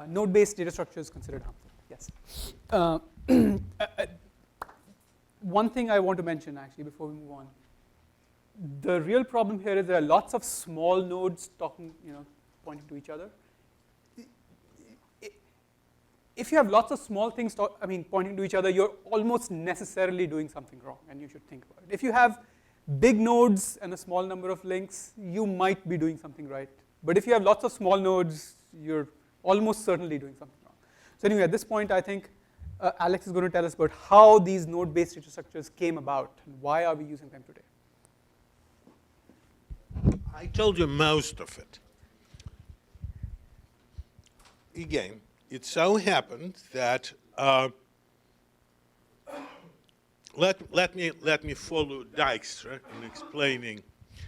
node-based data structures considered harmful. Yes. One thing I want to mention actually before we move on. The real problem here is there are lots of small nodes talking, pointing to each other. If you have lots of small things pointing to each other, you're almost necessarily doing something wrong, and you should think about it. If you have big nodes and a small number of links, you might be doing something right. But if you have lots of small nodes, you're almost certainly doing something wrong. So anyway, at this point, I think Alex is going to tell us about how these node-based data structures came about, and why are we using them today. I told you most of it. Again, it so happened that let me follow Dijkstra in explaining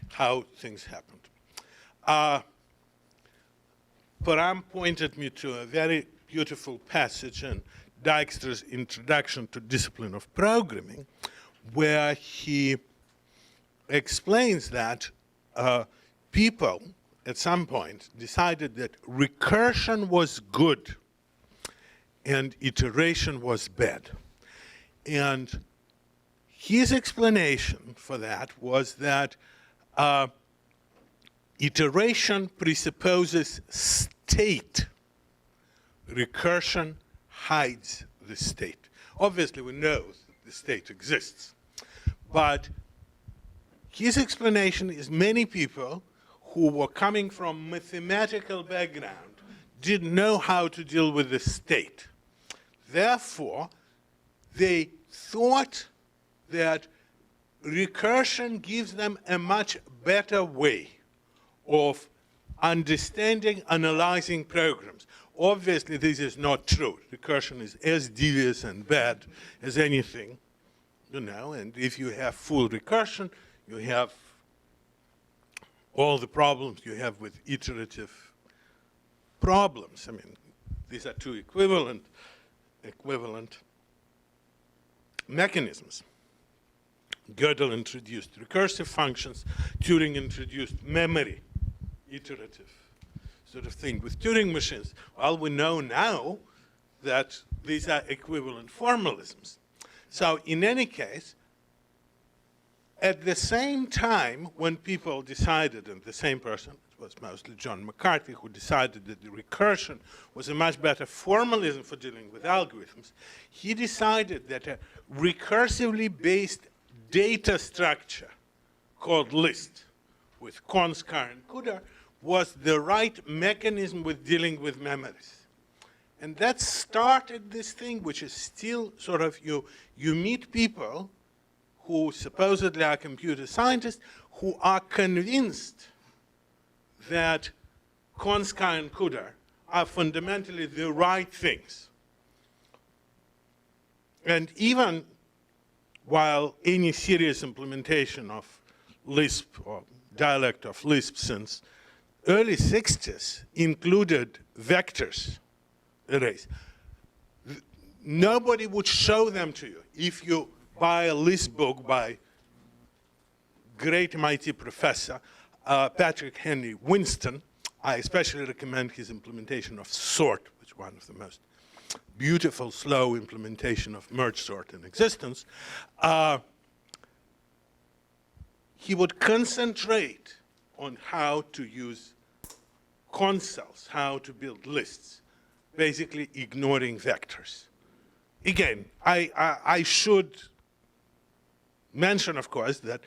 how things happened. Param pointed me to a very beautiful passage in Dijkstra's Introduction to Discipline of Programming, where he explains that people at some point decided that recursion was good and iteration was bad. And his explanation for that was that iteration presupposes state. Recursion hides the state. Obviously, we know that the state exists. But his explanation is many people who were coming from mathematical background didn't know how to deal with the state. Therefore, they thought that recursion gives them a much better way of understanding, analyzing programs. Obviously, this is not true. Recursion is as devious and bad as anything, and if you have full recursion, you have all the problems you have with iterative problems. I mean, these are two equivalent mechanisms. Gödel introduced recursive functions. Turing introduced memory, iterative sort of thing with Turing machines. Well, we know now that these are equivalent formalisms. So in any case, at the same time when people decided, and the same person, it was mostly John McCarthy, who decided that the recursion was a much better formalism for dealing with algorithms, he decided that a recursively based data structure called Lisp with cons, char, and CUDA was the right mechanism with dealing with memories. And that started this thing, which is still sort of, you meet people who supposedly are computer scientists who are convinced that cons, char, and CUDA are fundamentally the right things. And even while any serious implementation of Lisp or dialect of Lisp since early 60s included vectors arrays, nobody would show them to you. If you buy a Lisp book by great MIT professor Patrick Henry Winston, I especially recommend his implementation of sort, which is one of the most beautiful, slow implementation of merge sort in existence. He would concentrate on how to use consoles, how to build lists, basically ignoring vectors. Again, I should mention, of course, that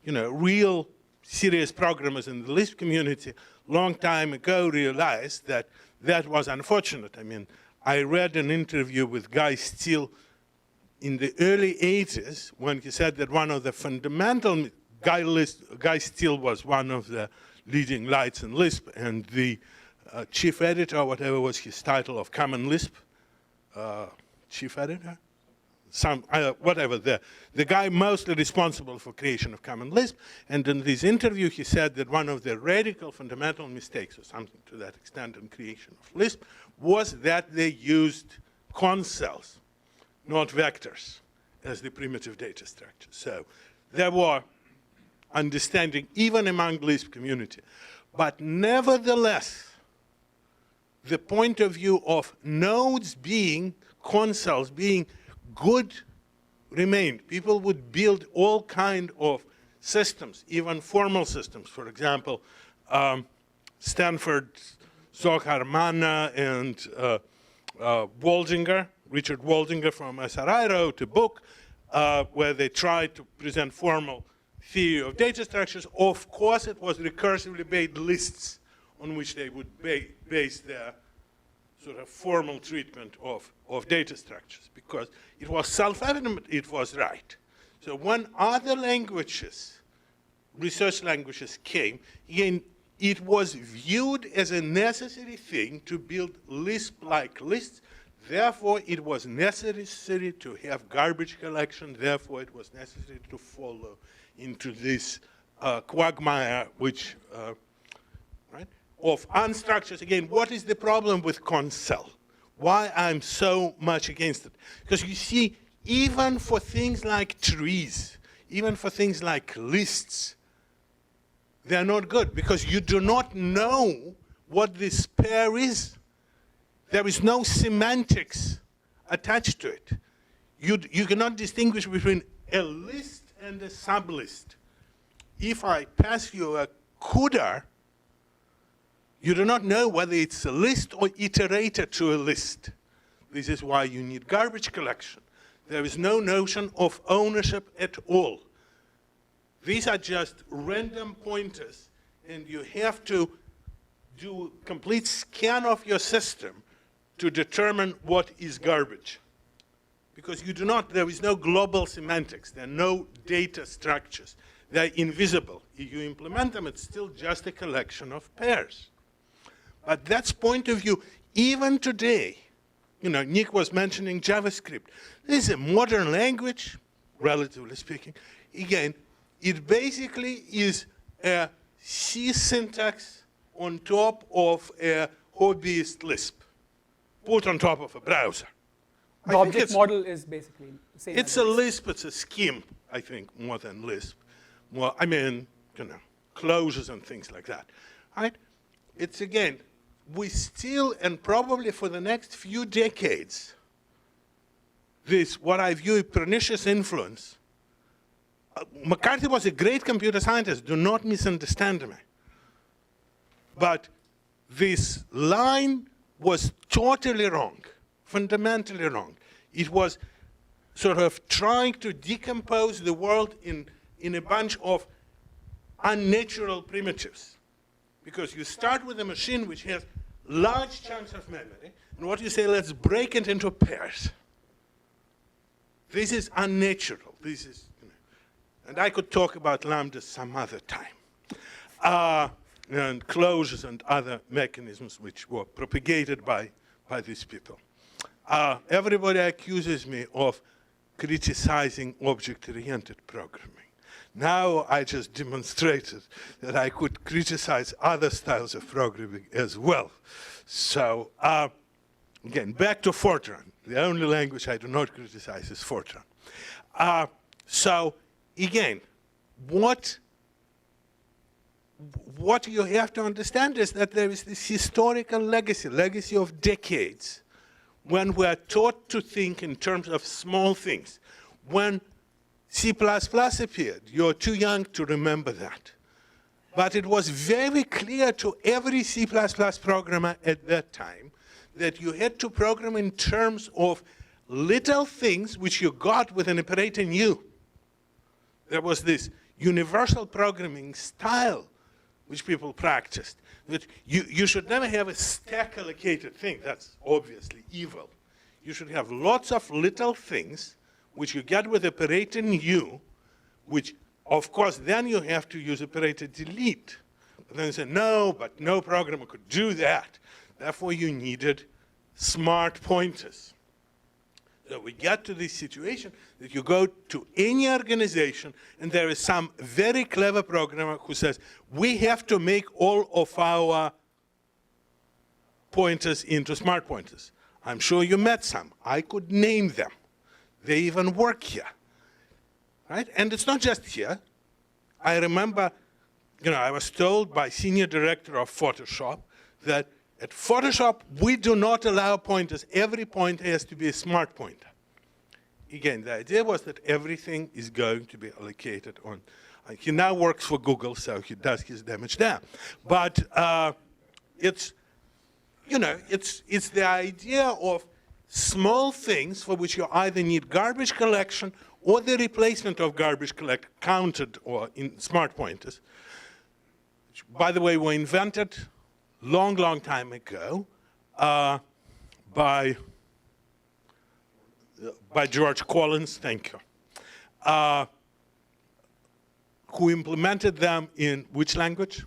real serious programmers in the Lisp community long time ago realized that that was unfortunate. I mean, I read an interview with Guy Steele in the early 80s when he said that one of the fundamental, Guy Steele was one of the leading lights in Lisp, and the chief editor, whatever was his title of Common Lisp, chief editor? Whatever, the guy mostly responsible for creation of Common Lisp, and in this interview he said that one of the radical fundamental mistakes, or something to that extent, in creation of Lisp was that they used consoles, not vectors, as the primitive data structure. So there were understanding even among Lisp community. But nevertheless, the point of view of nodes being, consoles being good remained. People would build all kind of systems, even formal systems. For example, Stanford, Zohar Manna, and Waldinger, Richard Waldinger from SRI wrote a book where they tried to present formal theory of data structures. Of course, it was recursively based lists on which they would base their sort of formal treatment of data structures, because it was self-evident it was right. So when other languages, research languages came, again, it was viewed as a necessary thing to build Lisp-like lists. Therefore, it was necessary to have garbage collection. Therefore, it was necessary to follow into this quagmire, which, right, of unstructured. Again, what is the problem with consel? Why I'm so much against it? Because you see, even for things like trees, even for things like lists, they're not good, because you do not know what this pair is. There is no semantics attached to it. You cannot distinguish between a list and a sublist. If I pass you a CUDA, you do not know whether it's a list or iterator to a list. This is why you need garbage collection. There is no notion of ownership at all. These are just random pointers, and you have to do a complete scan of your system to determine what is garbage. Because you do not, there is no global semantics. There are no data structures. They're invisible. If you implement them, it's still just a collection of pairs. But that's point of view. Even today, you know, Nick was mentioning JavaScript. This is a modern language, relatively speaking. Again, it basically is a C syntax on top of a hobbyist Lisp, put on top of a browser. The object model is basically the same. It's a Lisp, it's a scheme, I think, more than Lisp. More, I mean, you know, closures and things like that, right? It's again, we still, and probably for the next few decades, this, what I view as pernicious influence. McCarthy was a great computer scientist, do not misunderstand me. But this line was totally wrong, fundamentally wrong. It was sort of trying to decompose the world in a bunch of unnatural primitives. Because you start with a machine which has large chunks of memory, and what you say, let's break it into pairs. This is unnatural. This is, you know, and I could talk about lambdas some other time. And closures and other mechanisms which were propagated by these people. Everybody accuses me of criticizing object-oriented programming. Now I just demonstrated that I could criticize other styles of programming as well. So again, back to Fortran. The only language I do not criticize is Fortran. So again, what you have to understand is that there is this historical legacy of decades, when we are taught to think in terms of small things. When C++ appeared, you're too young to remember that. But it was very clear to every C++ programmer at that time that you had to program in terms of little things which you got with an operator knew. There was this universal programming style which people practiced. That you should never have a stack allocated thing. That's obviously evil. You should have lots of little things which you get with operator new, which of course then you have to use operator delete. But then you say, no, but no programmer could do that. Therefore you needed smart pointers. So we get to this situation that you go to any organization and there is some very clever programmer who says, we have to make all of our pointers into smart pointers. I'm sure you met some. I could name them. They even work here, right? And it's not just here. I remember, you know, I was told by senior director of Photoshop that At Photoshop, we do not allow pointers. Every pointer has to be a smart pointer. Again, the idea was that everything is going to be allocated on. He now works for Google, so he does his damage there. But it's, you know, it's the idea of small things for which you either need garbage collection or the replacement of garbage collected, counted or in smart pointers, which, by the way, were invented long time ago by George Collins, thank you, who implemented them in which language?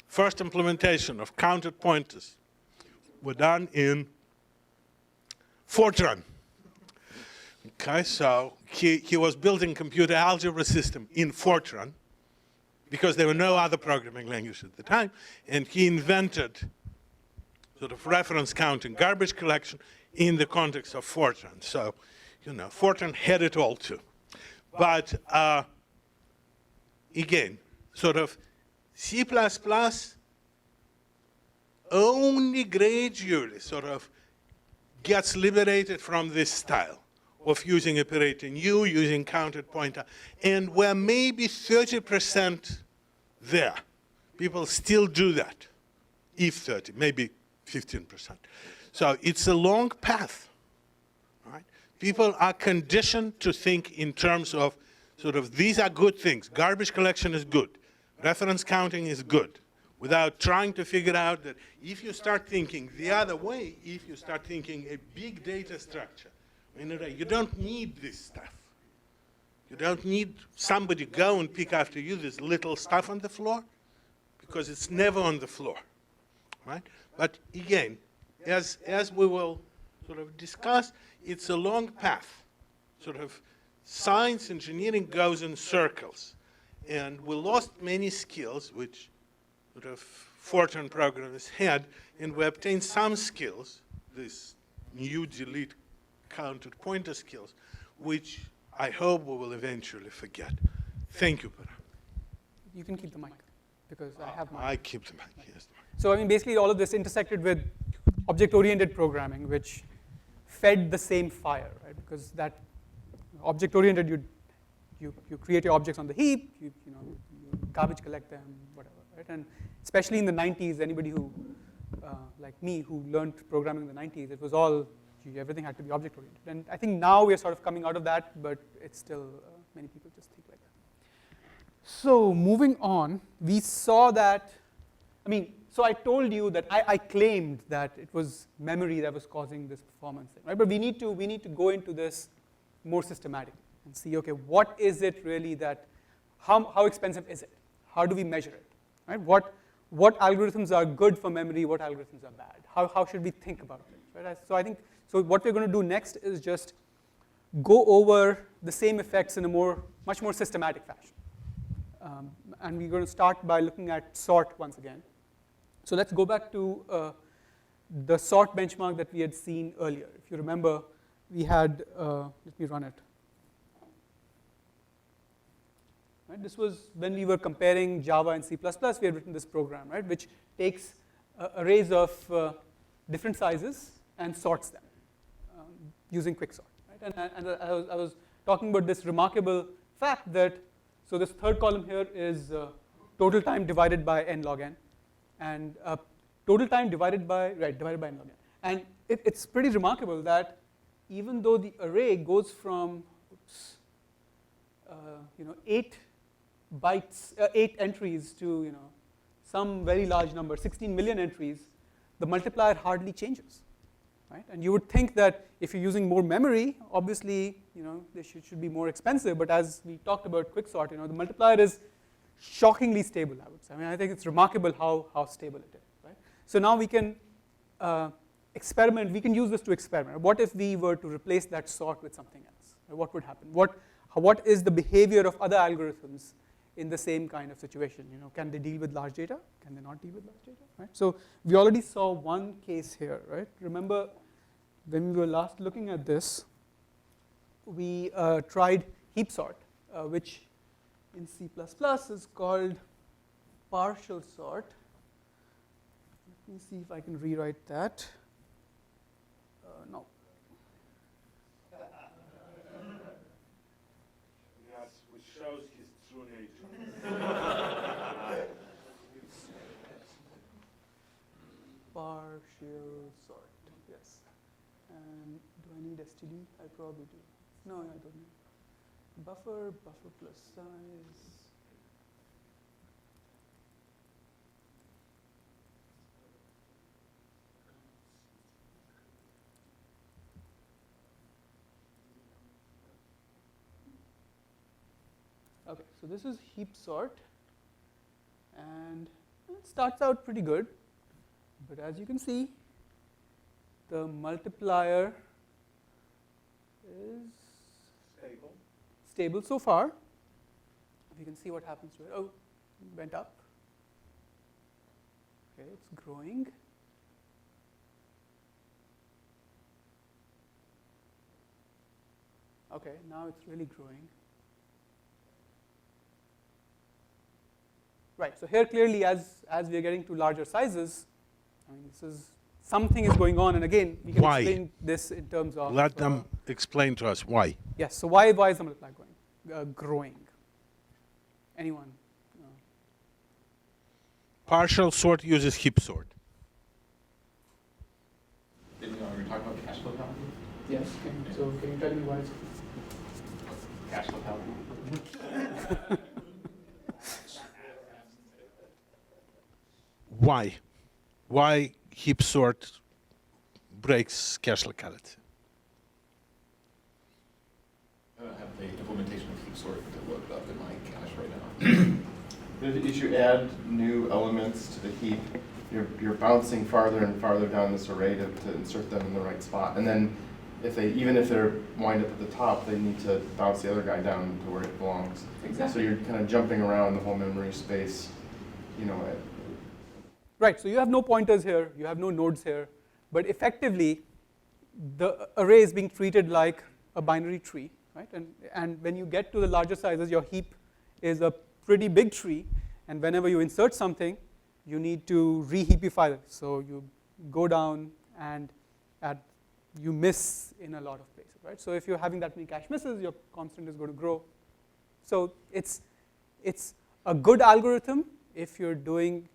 First implementation of counted pointers were done in Fortran. Okay, so he was building computer algebra system in Fortran because there were no other programming language at the time, and he invented sort of reference counting, garbage collection in the context of Fortran. So, you know, Fortran had it all too. But again, sort of C++ only gradually sort of gets liberated from this style of using operator new, using counted pointer, and we're maybe 30% there. People still do that, if 30, maybe 15%. So it's a long path, right? People are conditioned to think in terms of sort of these are good things. Garbage collection is good. Reference counting is good. Without trying to figure out that if you start thinking the other way, if you start thinking a big data structure, you don't need this stuff. You don't need somebody go and pick after you this little stuff on the floor, because it's never on the floor, right? But again, as we will sort of discuss, it's a long path. Sort of science, engineering goes in circles. And we lost many skills, which sort of Fortran programmers had, and we obtained some skills, these new delete counted pointer skills, which I hope we will eventually forget. Thank you, Para. You can keep the mic, because I have mine. I keep the mic, yes. So I mean, basically all of this intersected with object-oriented programming, which fed the same fire, right? Because that object-oriented, you create your objects on the heap, you garbage collect them, whatever, right? And especially in the 90s, anybody who, like me, who learned programming in the 90s, it was all, everything had to be object-oriented. And I think now we're sort of coming out of that, but it's still, many people just think like that. So moving on, we saw that, so I told you that I claimed that it was memory that was causing this performance thing, right? But we need to go into this more systematically and see, okay, what is it really that, how expensive is it? How do we measure it, right? What algorithms are good for memory, what algorithms are bad? How should we think about it, right? So what we're going to do next is just go over the same effects in a much more systematic fashion. And we're going to start by looking at sort once again. So let's go back to the sort benchmark that we had seen earlier. If you remember, we had, let me run it. Right, this was when we were comparing Java and C++, we had written this program, right, which takes arrays of different sizes and sorts them using quicksort. Right? And I was talking about this remarkable fact that, so this third column here is total time divided by n log n, and total time divided by n log n. And it's pretty remarkable that even though the array goes from 8 bytes, 8 entries to some very large number, 16 million entries, the multiplier hardly changes, right? And you would think that if you're using more memory, obviously they should be more expensive. But as we talked about quicksort, the multiplier is shockingly stable, I would say. I think it's remarkable how stable it is, right? So now we can experiment. We can use this to experiment. What if we were to replace that sort with something else? What would happen? What is the behavior of other algorithms in the same kind of situation? Can they deal with large data? Can they not deal with large data? Right? So we already saw one case here, right? Remember when we were last looking at this, we tried heap sort, which in C++ is called partial sort. Let Let me see if I can rewrite that. No. Yes, which shows his true nature. Partial sort, yes. And do I need STD? I probably do. No, I don't need. Buffer plus size. Okay, so this is heap sort, and it starts out pretty good, but as you can see, the multiplier is stable so far. If you can see what happens to it, oh, went up. Okay, it's growing. Okay, now it's really growing. Right, so here clearly as we are getting to larger sizes, I mean this is, something is going on, and again, we can explain this in terms of... Let them explain to us why. Yes, so why is the multiplier growing? Anyone? Partial sort uses heap sort. You're talking about cash flow penalty? Yes, so can you tell me why it's... Cash flow penalty? Why? Why heap sort breaks cache locality? I don't have the implementation of heap sort to look up in my cache right now. But as you add new elements to the heap, you're bouncing farther and farther down this array to insert them in the right spot. And then even if they're wind up at the top, they need to bounce the other guy down to where it belongs. Exactly. So you're kind of jumping around the whole memory space, you know. Right, so you have no pointers here, you have no nodes here, but effectively, the array is being treated like a binary tree, right? And when you get to the larger sizes, your heap is a pretty big tree, and whenever you insert something, you need to reheapify it. So you go down and you miss in a lot of places, right? So if you're having that many cache misses, your constant is going to grow. So it's a good algorithm if you're doing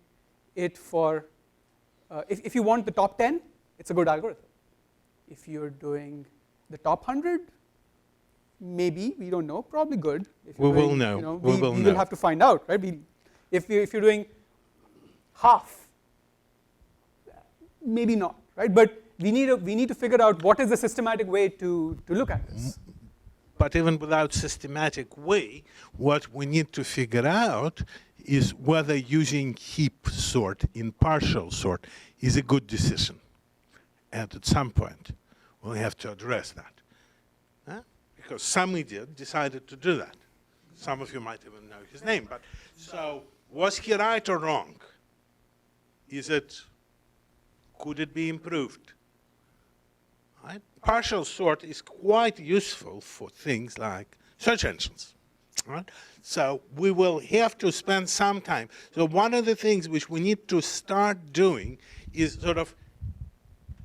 it for, if you want the top 10, it's a good algorithm. If you're doing the top 100, maybe, we don't know, probably good. If We you're will doing, know. You know, We will we know. will have to find out, right? If you're doing half, maybe not, right? But we need to figure out what is the systematic way to look at this. But even without systematic way, what we need to figure out is whether using heap sort in partial sort is a good decision. And at some point, we'll have to address that. Huh? Because some idiot decided to do that. Some of you might even know his name. But so, was he right or wrong? Could it be improved? Right? Partial sort is quite useful for things like search engines. Right? So we will have to spend some time. So one of the things which we need to start doing is sort of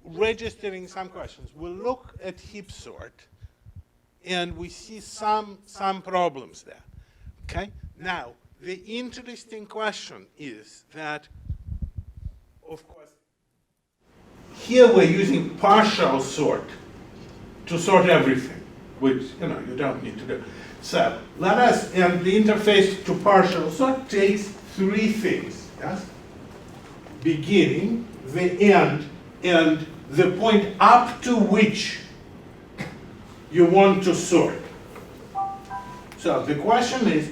registering some questions. We'll look at heap sort, and we see some problems there. Okay? Now, the interesting question is that, of course, here we're using partial sort to sort everything, which you don't need to do. So let us, and the interface to partial sort takes three things. Yes? Beginning, the end, and the point up to which you want to sort. So the question is,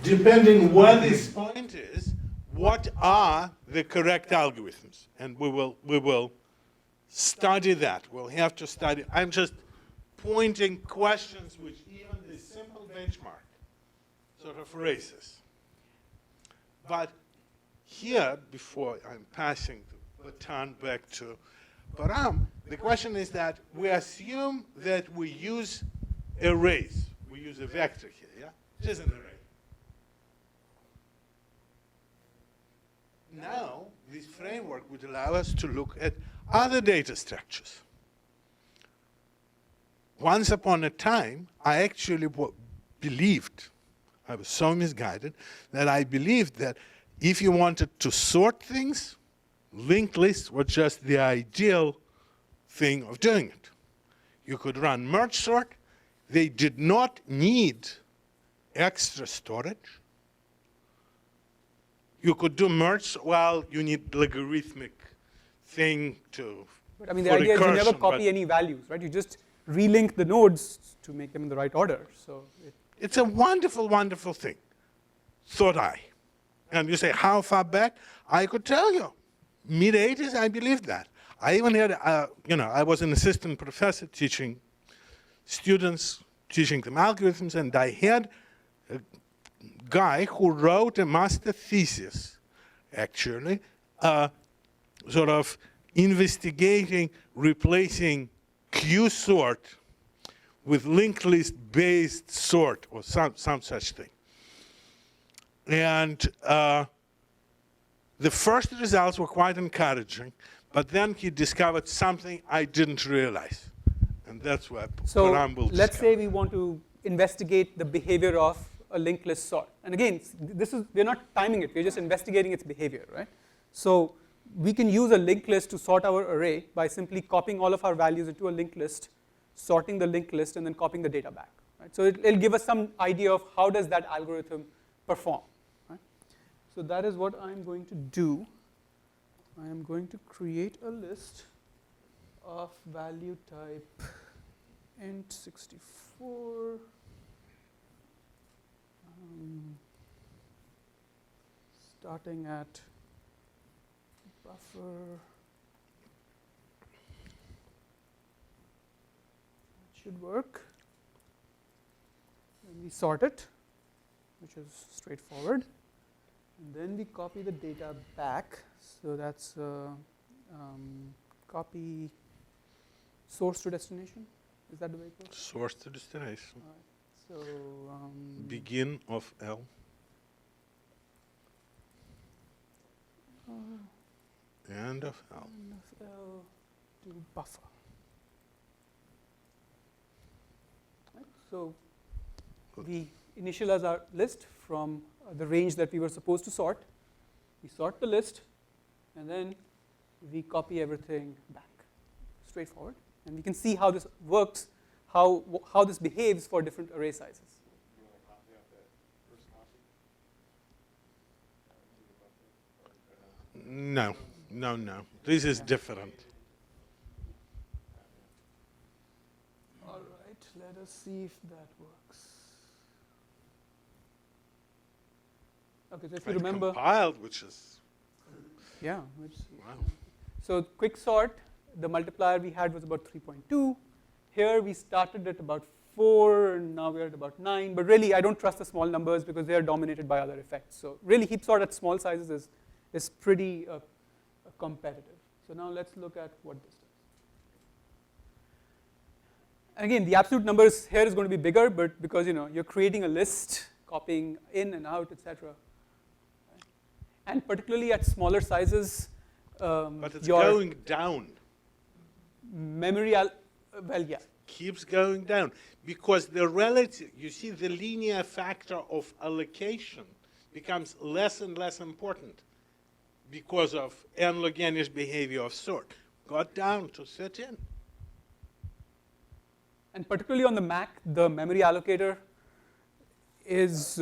depending where this point is, what are the correct algorithms? And we will study that. We'll have to study. I'm just pointing questions which even the simple benchmark sort of raises. But here, before I'm passing the baton back to Param, the question is that we assume that we use arrays. We use a vector here, yeah? Which is an array. Now, this framework would allow us to look at other data structures. Once upon a time, I actually believed, I was so misguided, that I believed that if you wanted to sort things, linked lists were just the ideal thing of doing it. You could run merge sort. They did not need extra storage. You could do merge, well, you need logarithmic thing to. But I mean, the idea is you never copy any values, right? You just relink the nodes to make them in the right order. So it's a wonderful, wonderful thing, thought I. And you say, how far back? I could tell you. Mid-'80s, I believed that. I even had, I was an assistant professor teaching students, teaching them algorithms, and I had a guy who wrote a master thesis, actually, sort of investigating replacing Q-sort with linked list based sort, or some such thing. And the first results were quite encouraging, but then he discovered something I didn't realize. And that's why So let's say we want to investigate the behavior of a linked list sort. And again, we're not timing it, we're just investigating its behavior, right? So we can use a linked list to sort our array by simply copying all of our values into a linked list, sorting the linked list, and then copying the data back. Right? So it'll give us some idea of how does that algorithm perform. Right? So that is what I'm going to do. I am going to create a list of value type int64. Starting at buffer. That should work. Then we sort it, which is straightforward. And then we copy the data back. So that's copy source to destination. Is that the way it goes? Source to destination. So begin of L. End of L. End of L to buffer. Right. So we initialize our list from the range that we were supposed to sort. We sort the list, and then we copy everything back. Straightforward. And we can see how this works, how this behaves for different array sizes. You want to copy out that first copy? No. This is different. All right, let us see if that works. Okay, so if you remember. Compiled, which is. Yeah. Wow. So quick sort, the multiplier we had was about 3.2. Here we started at about 4, and now we're at about 9. But really, I don't trust the small numbers because they are dominated by other effects. So really, heap sort at small sizes is pretty competitive. So now let's look at what this does. And again, the absolute numbers here is going to be bigger, but because you're creating a list, copying in and out, etc. And particularly at smaller sizes, but it's going down. Memory, well, yeah. Keeps going down because the relative, you see, the linear factor of allocation becomes less and less important because of n log n-ish behavior of sort. Got down to 13. And particularly on the Mac, the memory allocator is,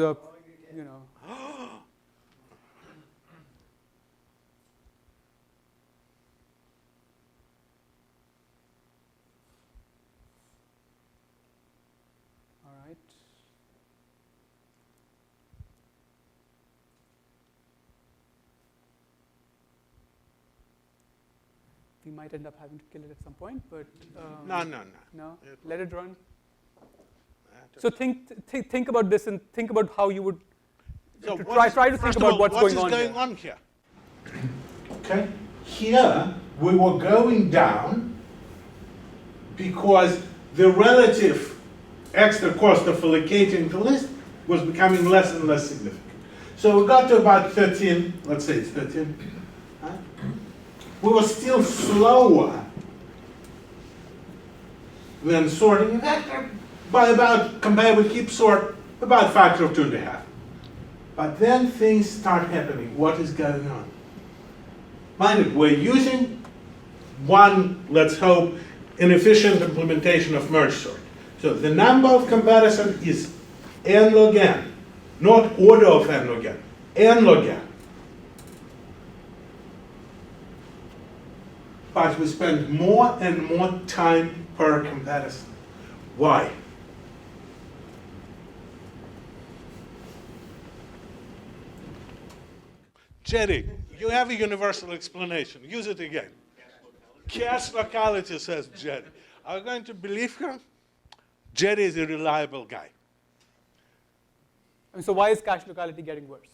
we might end up having to kill it at some point, but no. Let it run. So think about this and think about how you would try to think about what's going on. What is going on here? Okay, here we were going down because the relative extra cost of allocating the list was becoming less and less significant. So we got to about 13. Let's say it's 13. we were still slower than sorting a vector by about, compared with heap sort, about a factor of 2.5. But then things start happening. What is going on? Mind it, we're using one, let's hope, an efficient implementation of merge sort. So the number of comparison is n log n, not order of n log n log n. But we spend more and more time per comparison. Why? Jerry, you have a universal explanation. Use it again. Cache locality, says Jerry. Are you going to believe her? Jerry is a reliable guy. And so why is cache locality getting worse?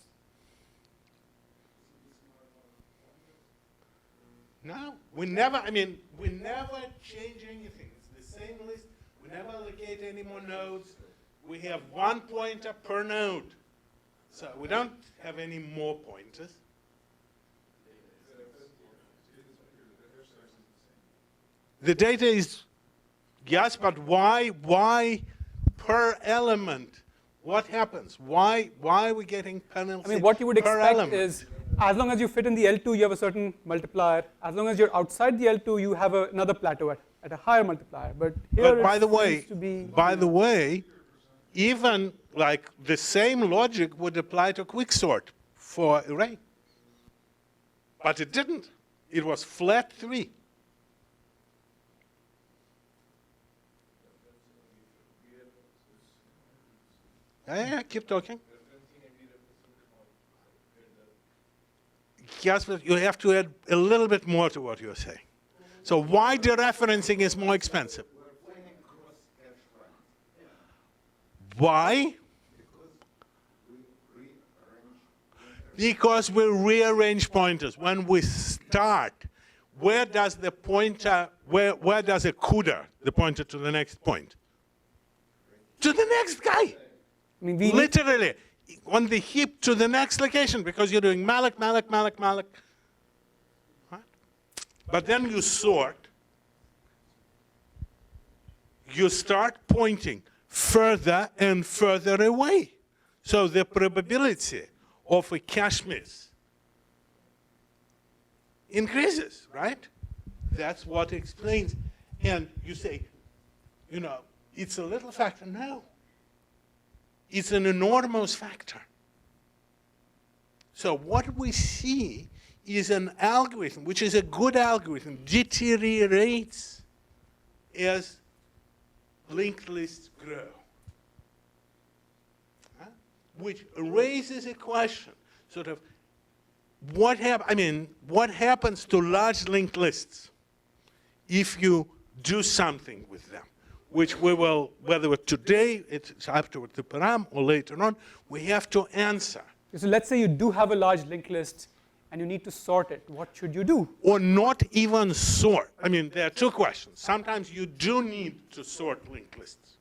No, we never change anything. It's the same list. We never allocate any more nodes. We have one pointer per node. So we don't have any more pointers. The data is, yes, but why per element? What happens? Why are we getting penalties? I mean, what you would per expect element? is, as long as you fit in the L2, you have a certain multiplier. As long as you're outside the L2, you have another plateau at a higher multiplier. But here But by it the way, seems to be, even like the same logic would apply to quicksort for array. But it didn't. It was flat 3. Yeah, keep talking. Yes, but you have to add a little bit more to what you're saying. So why dereferencing is more expensive? Why? Because we rearrange pointers. When we start, where does the pointer, where does a CUDA, the pointer to the next point? To the next guy. I mean, Literally, on the heap to the next location, because you're doing malloc, malloc, malloc, malloc. Right? But then you sort. You start pointing further and further away. So the probability of a cache miss increases, right? That's what explains. And you say, you know, it's a little factor. No. It's an enormous factor. So what we see is an algorithm, which is a good algorithm, deteriorates as linked lists grow. Which raises a question, sort of, what happens to large linked lists if you do something with them? Which we will, whether today it's up to the param or later on, we have to answer. So let's say you do have a large linked list and you need to sort it. What should you do? Or not even sort. I mean, there are two questions. Sometimes you do need to sort linked lists.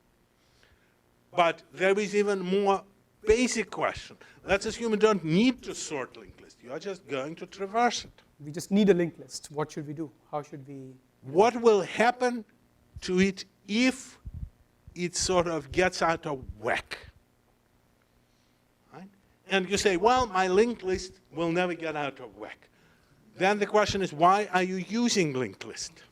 But there is even more basic question. Let's assume you don't need to sort linked list. You are just going to traverse it. We just need a linked list. What should we do? How should we? What will happen to it if it sort of gets out of whack? Right? And you say, well, my linked list will never get out of whack. Then the question is, why are you using linked list?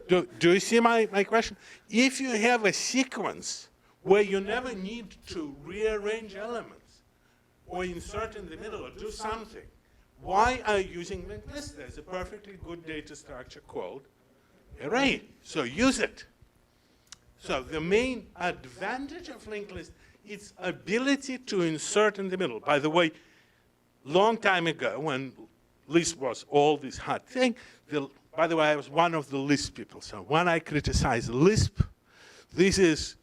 Do you see my question? If you have a sequence where you never need to rearrange elements or insert in the middle or do something, why are you using linked list? There's a perfectly good data structure called array. So use it. So the main advantage of linked list is ability to insert in the middle. By the way, long time ago when Lisp was all this hot thing, by the way, I was one of the Lisp people. So when I criticize Lisp, this is,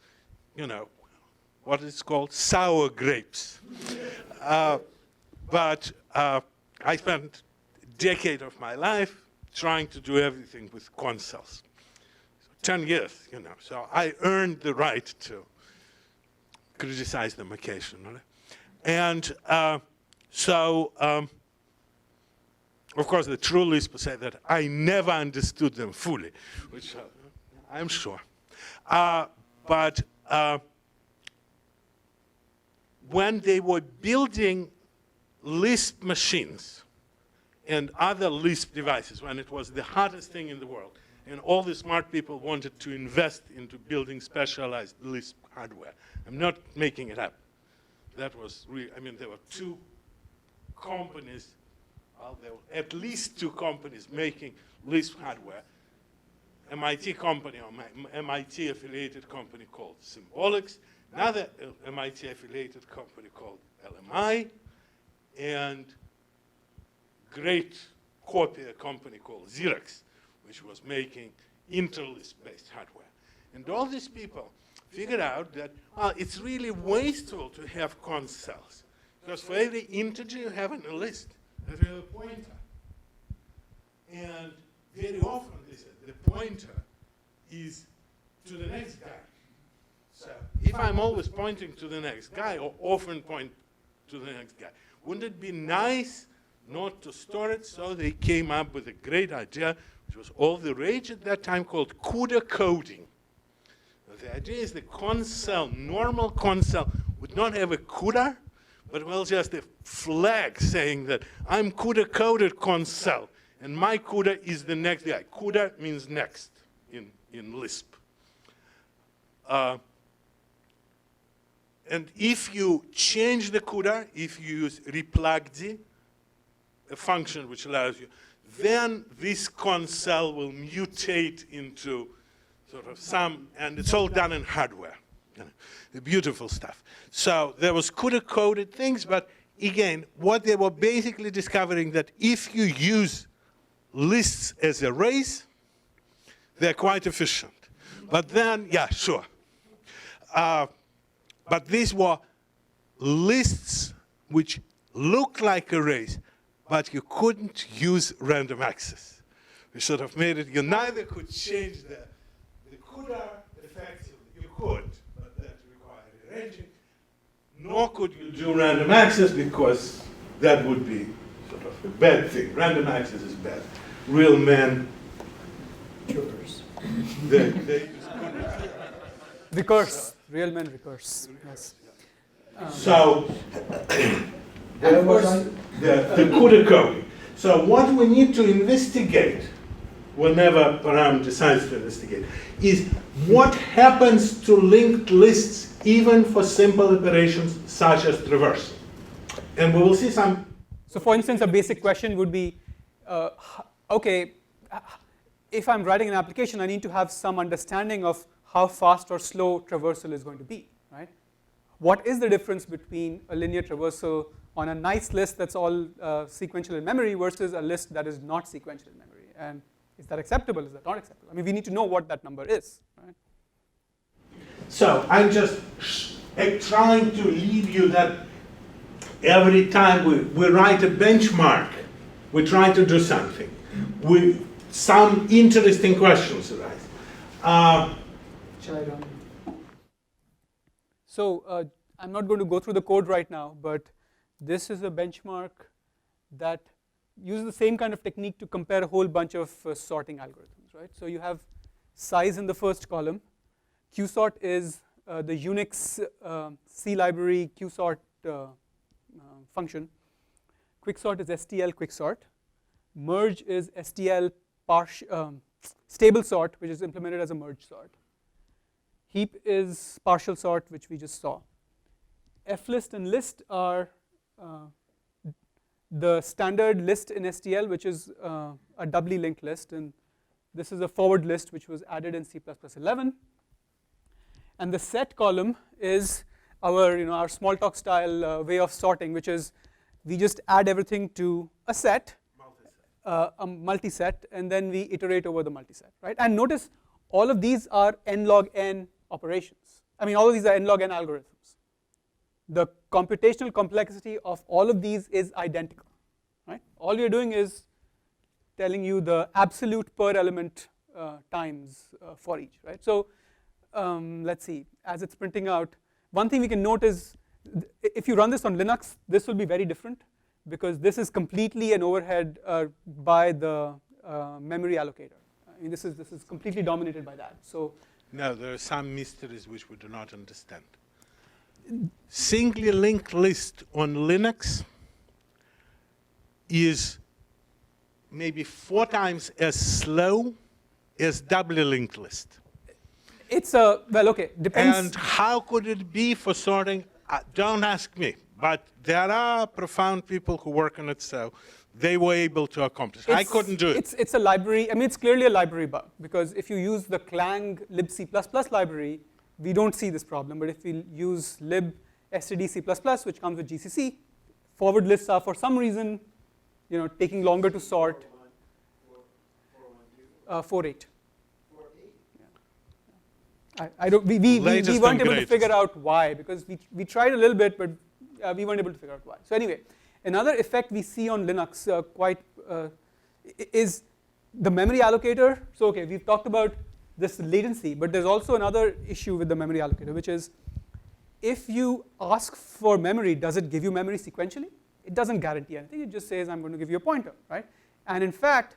you know, what it's called, sour grapes. But I spent a decade of my life trying to do everything with consoles. 10 years, you know, so I earned the right to criticize them occasionally. And Of course, the true Lisp say that I never understood them fully, which I'm sure. But when they were building Lisp machines and other Lisp devices, when it was the hardest thing in the world, and all the smart people wanted to invest into building specialized Lisp hardware. I'm not making it up. That was really, I mean, there were two companies, well, there were at least two companies making Lisp hardware. MIT company, or MIT affiliated company called Symbolics, another MIT affiliated company called LMI, and great copier company called Xerox, which was making Interlisp-based hardware. And all these people figured out that, well, it's really wasteful to have const cells, because for every integer you have in a list, you have a pointer. And very often, they said, the pointer is to the next guy. So if I'm always pointing to the next guy, or often point to the next guy, wouldn't it be nice not to store it? So they came up with a great idea, which was all the rage at that time, called CUDA coding. The idea is the const cell, normal const cell, would not have a CUDA, but well, just a flag saying that I'm CUDA coded const cell, and my CUDA is the next guy. CUDA means next in Lisp. And if you change the CUDA, if you use replugd, a function which allows you, then this const cell will mutate into sort of some, and it's all done in hardware. The beautiful stuff. So there was CUDA-coded things, but again, what they were basically discovering that if you use lists as arrays, they're quite efficient. But then, yeah, sure. But these were lists which look like arrays, but you couldn't use random access. We sort of made it, you neither could change the CUDA effectively, you could, but that required arranging, nor could you do random access because that would be sort of a bad thing. Random access is bad. Real men, Jokers. they just couldn't. Recurse. Real men recurse. Yes. So, of course, the CUDA coding. So what we need to investigate, whenever Param decides to investigate, is what happens to linked lists even for simple operations such as traversal. And we will see some. So for instance, a basic question would be, okay, if I'm writing an application, I need to have some understanding of how fast or slow traversal is going to be, right? What is the difference between a linear traversal on a nice list that's all sequential in memory versus a list that is not sequential in memory? And is that acceptable? Is that not acceptable? I mean, we need to know what that number is, right? So I'm just trying to leave you that every time we write a benchmark, we try to do something. Some interesting questions arise. Shall I run? So I'm not going to go through the code right now, but this is a benchmark that uses the same kind of technique to compare a whole bunch of sorting algorithms, right? So you have size in the first column. Qsort is the Unix C library Qsort function. Quicksort is STL quicksort. Merge is STL stable sort, which is implemented as a merge sort. Heap is partial sort, which we just saw. flist and list are the standard list in STL, which is a doubly linked list, and this is a forward list which was added in C++11. And the set column is our Smalltalk style way of sorting, which is we just add everything to a set, a multi-set, and then we iterate over the multi-set, right? And notice all of these are n log n operations. I mean, all of these are n log n algorithms. The computational complexity of all of these is identical, right? All you're doing is telling you the absolute per element times for each, right? So let's see, as it's printing out, one thing we can note is if you run this on Linux, this will be very different because this is completely an overhead by the memory allocator. I mean, this is completely dominated by that. So no, there are some mysteries which we do not understand. Singly linked list on Linux is maybe 4 times as slow as doubly linked list. it's a, well, okay, depends. And how could it be for sorting? Don't ask me, but there are profound people who work on it, so they were able to accomplish. I couldn't do it. It's a library. I mean, it's clearly a library bug, because if you use the Clang libc++ library, we don't see this problem. But if we use lib std++, which comes with GCC, forward lists are for some reason, taking longer to sort. 4.8. I don't. We weren't able to figure out why, because we tried a little bit, but we weren't able to figure out why. So anyway, another effect we see on Linux is the memory allocator. So okay, we've talked about this latency, but there's also another issue with the memory allocator, which is if you ask for memory, does it give you memory sequentially? It doesn't guarantee anything. It just says, I'm going to give you a pointer, right? And in fact,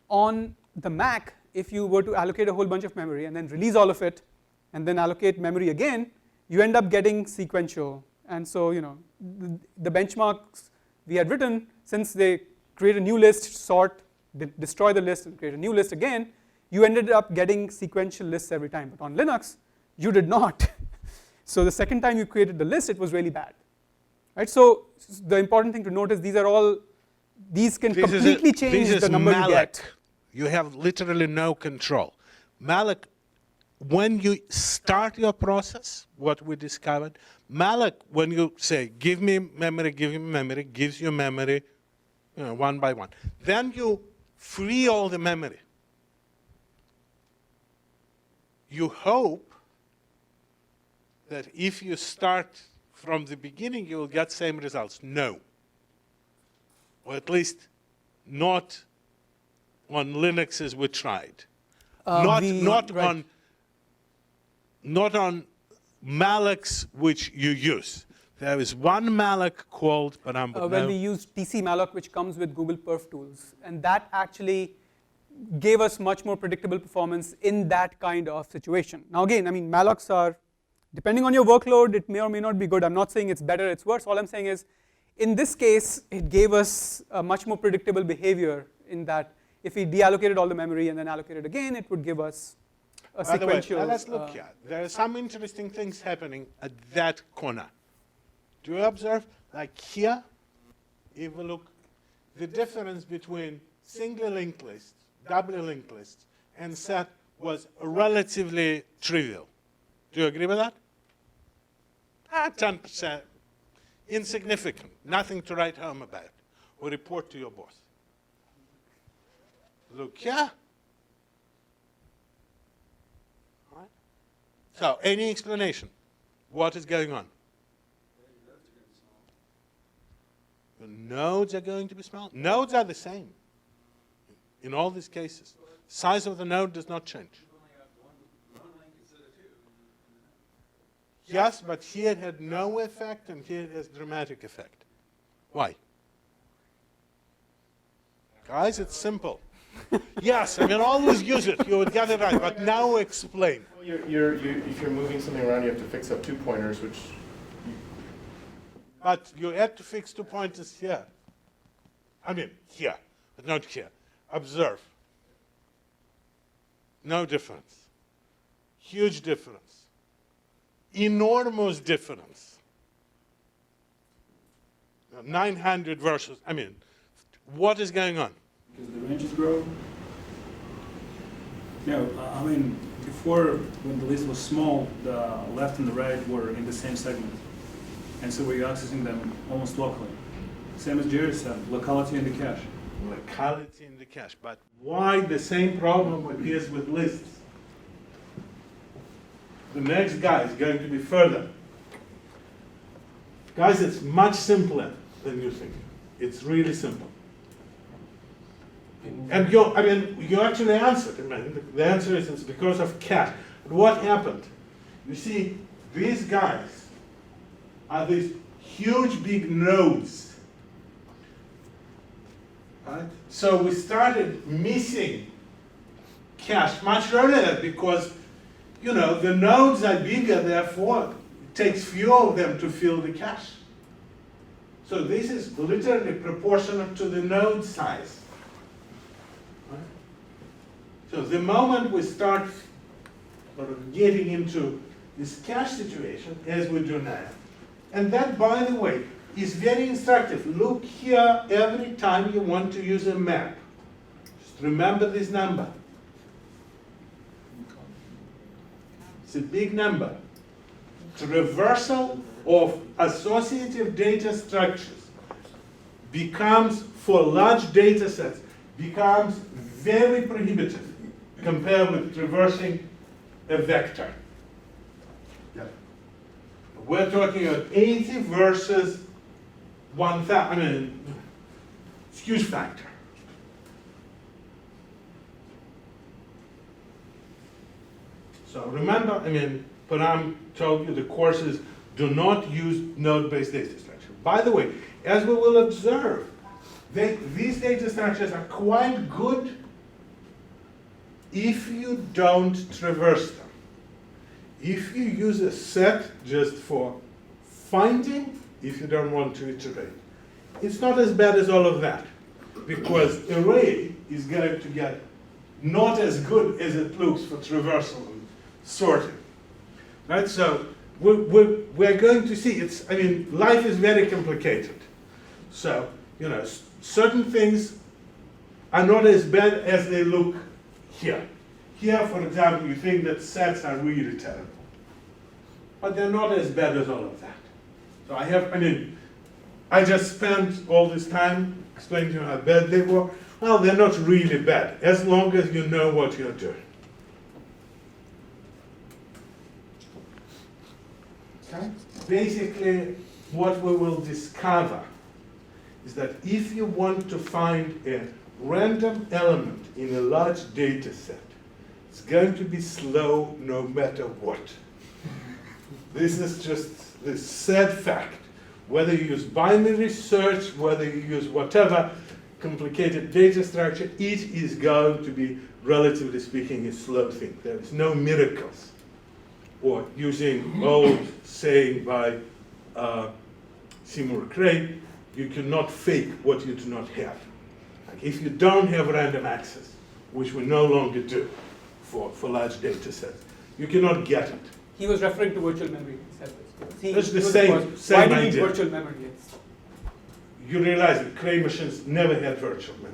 on the Mac, if you were to allocate a whole bunch of memory and then release all of it and then allocate memory again, you end up getting sequential. And so, the benchmarks we had written, since they create a new list, sort, destroy the list, and create a new list again, you ended up getting sequential lists every time. But on Linux, you did not. So the second time you created the list, it was really bad. Right? So the important thing to note is these can completely change the number you get. You have literally no control. Malloc, when you start your process, what we discovered, Malloc, when you say, give me memory, gives you memory, one by one. Then you free all the memory. You hope that if you start from the beginning, you will get same results. No. Or at least not on Linux as we tried. Not on mallocs which you use. There is one malloc called well, we used TC malloc, which comes with Google Perf tools, and that actually gave us much more predictable performance in that kind of situation. Now again, I mean, mallocs are, depending on your workload, it may or may not be good. I'm not saying it's better, it's worse. All I'm saying is, in this case, it gave us a much more predictable behavior in that if we deallocated all the memory and then allocated again, it would give us a sequential. By the way, let's look here. There are some interesting things happening at that corner. Do you observe? Like here, if we look, the difference between single linked lists, double linked lists, and set was relatively trivial. Do you agree with that? 10%. Insignificant. Nothing to write home about or report to your boss. Look here. All right. So, any explanation? What is going on? The nodes are going to be small. Nodes are the same in all these cases. Size of the node does not change. Yes, but here it had no effect, and here it has dramatic effect. Why? Guys, it's simple. Yes, I mean, always use it. You would get it right, but now explain. Well, if you're moving something around, you have to fix up 2 pointers, which... But you had to fix 2 pointers here. I mean, here, but not here. Observe. No difference. Huge difference. Enormous difference. 900 versus, I mean, what is going on? Because the ranges grow. No, I mean, before, when the list was small, the left and the right were in the same segment. And so we're accessing them almost locally. Same as Jerry said, locality in the cache. Locality in the cache. But why the same problem appears with lists? The next guy is going to be further. Guys, it's much simpler than you think. It's really simple. And you actually answered. I mean, the answer is it's because of cache. But what happened? You see, these guys are these huge big nodes Right? So we started missing cache much earlier because, you know, the nodes are bigger, therefore it takes fewer of them to fill the cache. So this is literally proportional to the node size. Right? So the moment we start sort of getting into this cache situation, as we do now, and that, by the way, is very instructive. Look here every time you want to use a map. Just remember this number. It's a big number. Traversal of associative data structures becomes, for large data sets, becomes very prohibitive compared with traversing a vector. We're talking about 80 versus 1,000, I mean, it's a huge factor. So remember, I mean, Param told you the courses do not use node-based data structure. By the way, as we will observe, these data structures are quite good if you don't traverse them. If you use a set just for finding, if you don't want to iterate, it's not as bad as all of that, because array is going to get not as good as it looks for traversal and sorting, right? So we're going to see, it's, I mean, life is very complicated. So, you know, certain things are not as bad as they look here. Here, for example, you think that sets are really terrible, but they're not as bad as all of that. So I just spent all this time explaining to you how bad they were. Well, they're not really bad, as long as you know what you're doing. Okay? Basically, what we will discover is that if you want to find a random element in a large data set, it's going to be slow no matter what. This is just the sad fact. Whether you use binary search, whether you use whatever complicated data structure, it is going to be, relatively speaking, a slow thing. There is no miracles. Or using old saying by Seymour Cray, you cannot fake what you do not have. Like if you don't have random access, which we no longer do for large data sets, you cannot get it. He was referring to virtual memory. He said this. It's the same Why do you need idea. virtual memory? You realize that Cray machines never had virtual memory.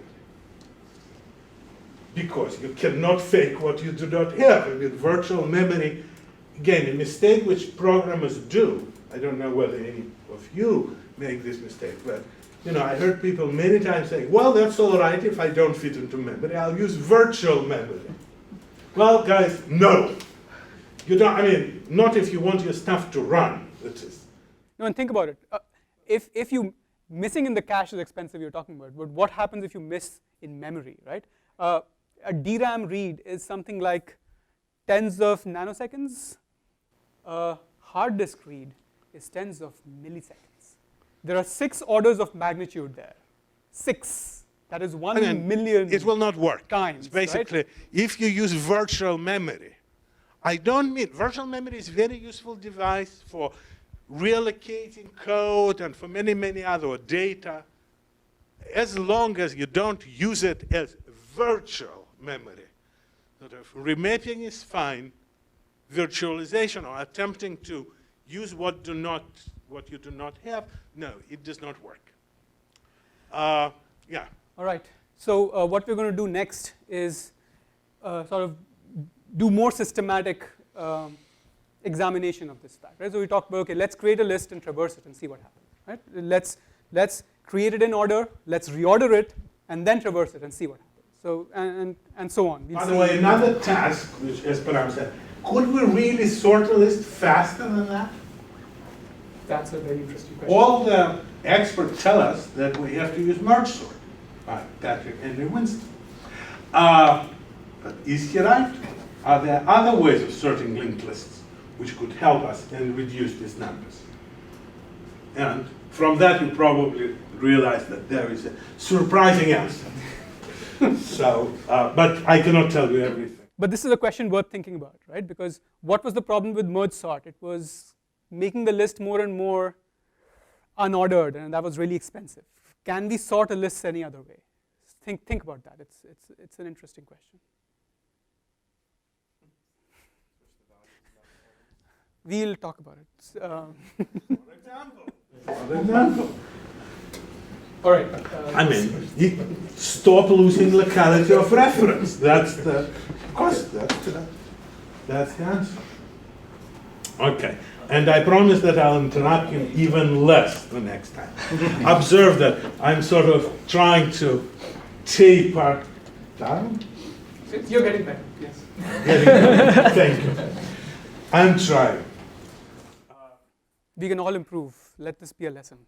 Because you cannot fake what you do not have. And with virtual memory, again, a mistake which programmers do, I don't know whether any of you make this mistake, but you know, I heard people many times saying, well, that's all right if I don't fit into memory, I'll use virtual memory. Well, guys, no. You don't, I mean, not if you want your stuff to run, that is. No, and think about it. If you, missing in the cache is expensive, you're talking about, but what happens if you miss in memory, right? A DRAM read is something like tens of nanoseconds. A hard disk read is tens of milliseconds. There are 6 orders of magnitude there. 6. That is 1,000,000. It will not work. Times, It's basically, right? if you use virtual memory, I don't mean, virtual memory is a very useful device for relocating code and for many, many other data, as long as you don't use it as virtual memory. Sort of remapping is fine. Virtualization or attempting to use what you do not have, no, it does not work. Yeah. All right. So what we're going to do next is sort of do more systematic examination of this fact. Right? So we talked about, okay, let's create a list and traverse it and see what happens. Right? Let's create it in order. Let's reorder it and then traverse it and see what happens. So and so on. By the way, another task, which as Param said, could we really sort a list faster than that? That's a very interesting question. All the experts tell us that we have to use merge sort by Patrick Henry Winston. But is he right? Are there other ways of sorting linked lists which could help us and reduce these numbers? And from that, you probably realize that there is a surprising answer. So, but I cannot tell you everything. But this is a question worth thinking about, right? Because what was the problem with merge sort? It was making the list more and more unordered, and that was really expensive. Can we sort a list any other way? Think about that. It's an interesting question. We'll talk about it. For example. All right. I mean, you stop losing locality of reference. That's the cost. That's the answer. Okay. And I promise that I'll interrupt you even less the next time. Observe that I'm sort of trying to taper down. You're getting better, yes. Thank you. I'm trying. We can all improve. Let this be a lesson.